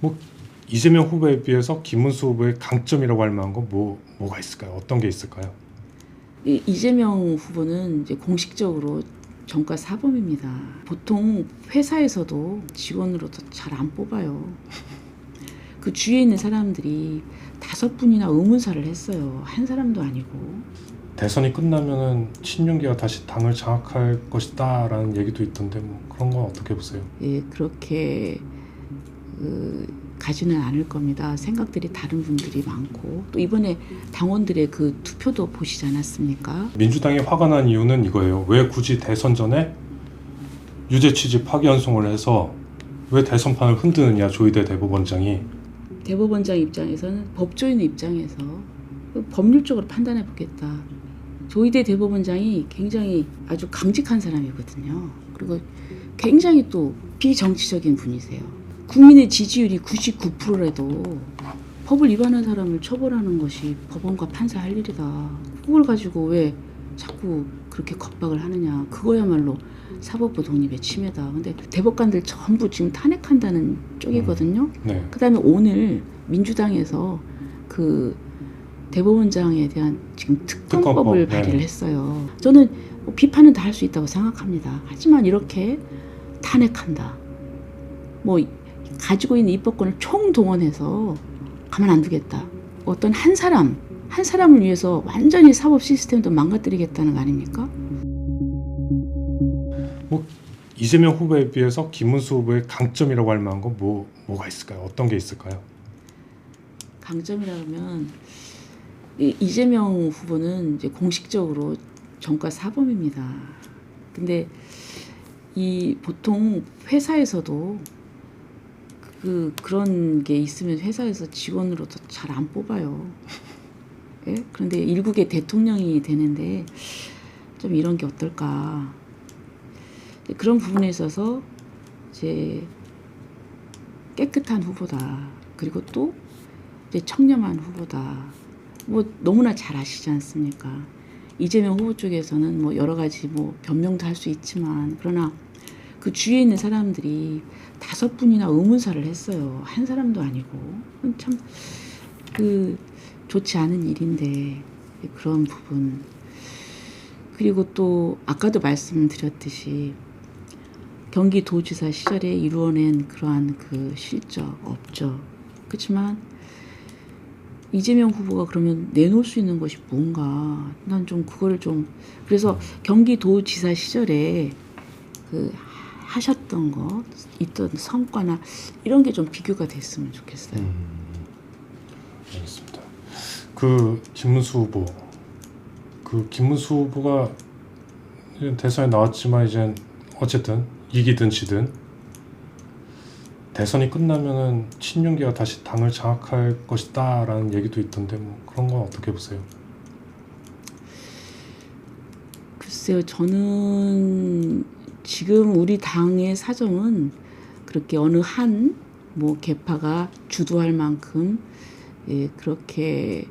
뭐 이재명 후보에 비해서 김문수 후보의 강점이라고 할 만한 건 뭐가 있을까요? 어떤 게 있을까요? 이재명 후보는 이제 공식적으로 정가 사범입니다. 보통 회사에서도 직원으로도 잘 안 뽑아요. 그 주위에 있는 사람들이 5분이나 의문사를 했어요. 한 사람도 아니고. 대선이 끝나면은 친윤계가 다시 당을 장악할 것이다라는 얘기도 있던데 뭐 그런 건 어떻게 보세요? 예, 그렇게 가지는 않을 겁니다. 생각들이 다른 분들이 많고 또 이번에 당원들의 그 투표도 보시지 않았습니까? 민주당이 화가 난 이유는 이거예요. 왜 굳이 대선 전에 유죄 취지 파기환송을 해서 왜 대선판을 흔드느냐, 조희대 대법원장이. 대법원장 입장에서는 법조인 입장에서 법률적으로 판단해 보겠다. 조희대 대법원장이 굉장히 아주 강직한 사람이거든요. 그리고 굉장히 또 비정치적인 분이세요. 국민의 지지율이 99%라도 법을 위반한 사람을 처벌하는 것이 법원과 판사 할 일이다. 그걸 가지고 왜 자꾸 그렇게 겁박을 하느냐. 그거야말로 사법부 독립의 침해다. 근데 대법관들 전부 지금 탄핵한다는 쪽이거든요. 네. 그다음에 오늘 민주당에서 그 대법원장에 대한 지금 특검법을 발의를 했어요. 저는 뭐 비판은 다 할 수 있다고 생각합니다. 하지만 이렇게 탄핵한다. 뭐 가지고 있는 입법권을 총동원해서 가만 안 두겠다. 어떤 한 사람을 위해서 완전히 사법 시스템도 망가뜨리겠다는 거 아닙니까? 뭐 이재명 후보에 비해서 김문수 후보의 강점이라고 할 만한 건 뭐가 있을까요? 어떤 게 있을까요? 강점이라면 이재명 후보는 이제 공식적으로 정가 사범입니다. 근데 이 보통 회사에서도 그런 게 있으면 회사에서 직원으로도 잘 안 뽑아요. 예? 그런데 일국의 대통령이 되는데 좀 이런 게 어떨까? 그런 부분에 있어서 이제 깨끗한 후보다. 그리고 또 이제 청렴한 후보다. 뭐 너무나 잘 아시지 않습니까? 이재명 후보 쪽에서는 뭐 여러 가지 뭐 변명도 할 수 있지만 그러나 그 주위에 있는 사람들이 5분이나 의문사를 했어요. 한 사람도 아니고. 참 좋지 않은 일인데 그런 부분. 그리고 또 아까도 말씀드렸듯이 경기도지사 시절에 이루어낸 그러한 그 실적 없죠. 그렇지만 이재명 후보가 그러면 내놓을 수 있는 것이 뭔가 난 좀 그걸 좀 그래서 경기도지사 시절에 하셨던 것 있던 성과나 이런 게 좀 비교가 됐으면 좋겠어요. 알겠습니다. 김문수 후보가 대선에 나왔지만 이제 어쨌든 이기든 지든 대선이 끝나면은 친윤계가 다시 당을 장악할 것이다라는 얘기도 있던데 뭐 그런 건 어떻게 보세요? 글쎄요, 저는 지금 우리 당의 사정은 그렇게 어느 한 뭐 계파가 주도할 만큼 그렇게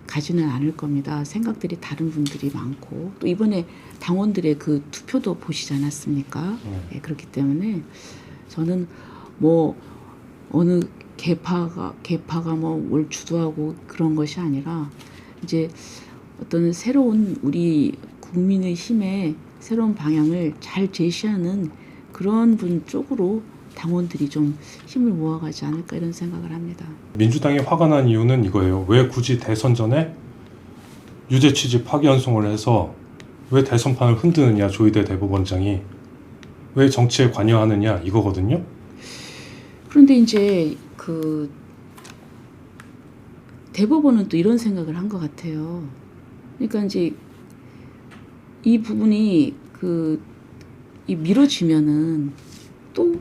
가지는 않을 겁니다. 생각들이 다른 분들이 많고 또 이번에 당원들의 그 투표도 보시지 않았습니까? 그렇기 때문에 저는 뭐 어느 계파가 뭐 뭘 주도하고 그런 것이 아니라 이제 어떤 새로운 우리 국민의 힘의 새로운 방향을 잘 제시하는 그런 분 쪽으로 당원들이 좀 힘을 모아가지 않을까 이런 생각을 합니다. 민주당이 화가 난 이유는 이거예요. 왜 굳이 대선 전에 유죄 취지 파기환송을 해서 왜 대선판을 흔드느냐, 조희대 대법원장이. 왜 정치에 관여하느냐 이거거든요. 그런데 이제 대법원은 또 이런 생각을 한 것 같아요. 그러니까 이제 이 부분이 이 미뤄지면은 또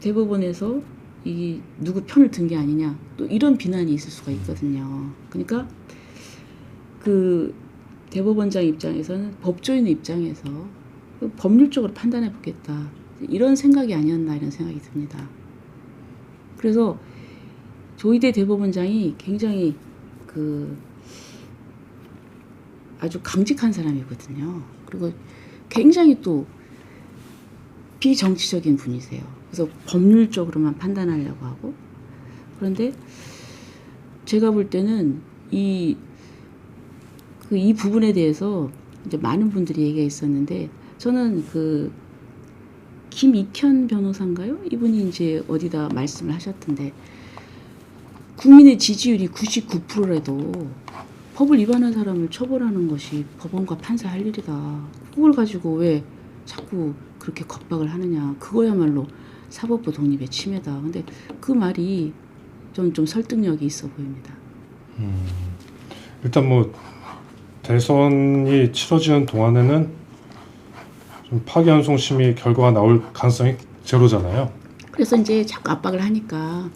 대법원에서 이 누구 편을 든 게 아니냐 또 이런 비난이 있을 수가 있거든요. 그러니까 대법원장 입장에서는 법조인 입장에서 법률적으로 판단해 보겠다 이런 생각이 아니었나 이런 생각이 듭니다. 그래서 조희대 대법원장이 굉장히 아주 강직한 사람이거든요. 그리고 굉장히 또 비정치적인 분이세요. 그래서 법률적으로만 판단하려고 하고. 그런데 제가 볼 때는 이 부분에 대해서 이제 많은 분들이 얘기가 있었는데, 저는 김익현 변호사인가요? 이분이 이제 어디다 말씀을 하셨던데, 국민의 지지율이 99%라도 법을 위반한 사람을 처벌하는 것이 법원과 판사 할 일이다. 그걸 가지고 왜 자꾸 그렇게 겁박을 하느냐. 그거야말로 사법부 독립의 침해다. 근데 그 말이 좀 설득력이 있어 보입니다. 일단 뭐 대선이 치러지는 동안에는 좀 파기환송 심의 결과가 나올 가능성이 제로잖아요. 그래서 이제 자꾸 압박을 하니까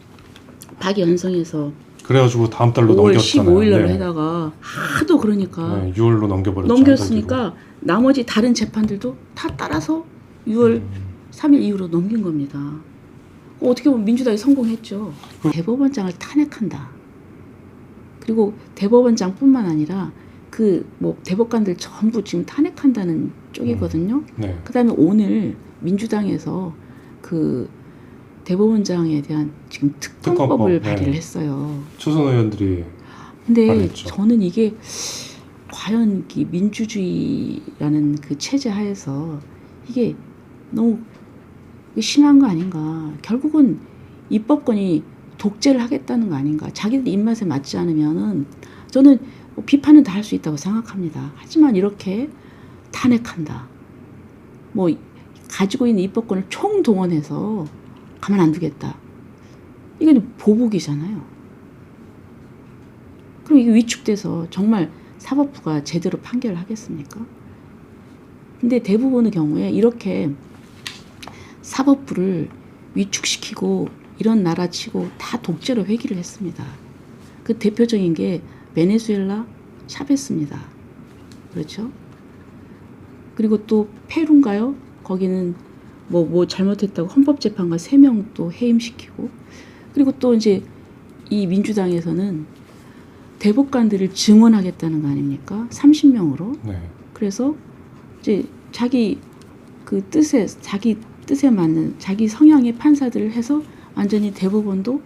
파기환송해서 그래가지고 다음 달로 5월 넘겼잖아요. 15일 날로 네. 해다가 하도 그러니까 네, 6월로 넘겨버렸죠. 넘겼으니까 나머지 다른 재판들도 다 따라서 6월 3일 이후로 넘긴 겁니다. 어떻게 보면 민주당이 성공했죠. 대법원장을 탄핵한다. 그리고 대법원장뿐만 아니라 대법관들 전부 지금 탄핵한다는 쪽이거든요. 네. 그다음에 오늘 민주당에서 대법원장에 대한 지금 특검법을 특검법, 발의를 네. 했어요. 초선 의원들이 근데 발의했죠. 저는 이게 과연 이 민주주의라는 그 체제 하에서 이게 너무 심한 거 아닌가. 결국은 입법권이 독재를 하겠다는 거 아닌가. 자기들 입맛에 맞지 않으면은 저는 비판은 다 할 수 있다고 생각합니다. 하지만 이렇게 탄핵한다. 뭐 가지고 있는 입법권을 총동원해서 가만 안 두겠다. 이건 보복이잖아요. 그럼 이게 위축돼서 정말 사법부가 제대로 판결을 하겠습니까? 근데 대부분의 경우에 이렇게 사법부를 위축시키고 이런 나라치고 다 독재로 회귀를 했습니다. 그 대표적인 게 베네수엘라 샤베스입니다. 그렇죠? 그리고 또 페루인가요? 거기는 뭐 잘못했다고 헌법재판관 3명 또 해임시키고, 그리고 또 이제 이 민주당에서는 대법관들을 증언하겠다는 거 아닙니까? 30명으로. 네. 그래서 이제 자기 뜻에 맞는 자기 성향의 판사들을 해서 완전히 대법원도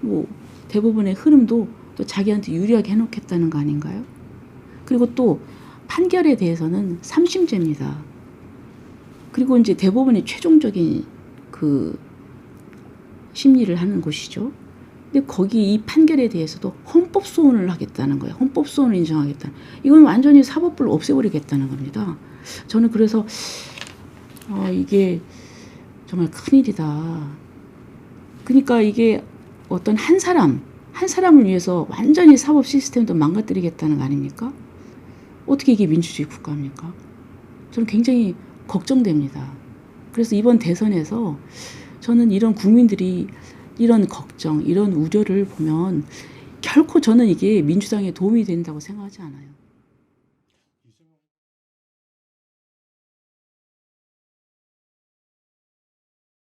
뭐 대법원의 흐름도 또 자기한테 유리하게 해놓겠다는 거 아닌가요? 그리고 또 판결에 대해서는 3심제입니다. 그리고 이제 대법원이 최종적인 심리를 하는 곳이죠. 근데 거기 이 판결에 대해서도 헌법 소원을 하겠다는 거예요. 헌법 소원을 인정하겠다. 이건 완전히 사법부를 없애버리겠다는 겁니다. 저는 그래서 이게 정말 큰일이다. 그러니까 이게 어떤 한 사람을 위해서 완전히 사법 시스템도 망가뜨리겠다는 거 아닙니까? 어떻게 이게 민주주의 국가입니까? 저는 굉장히 걱정됩니다. 그래서 이번 대선에서 저는 이런 국민들이 이런 걱정, 이런 우려를 보면 결코 저는 이게 민주당에 도움이 된다고 생각하지 않아요.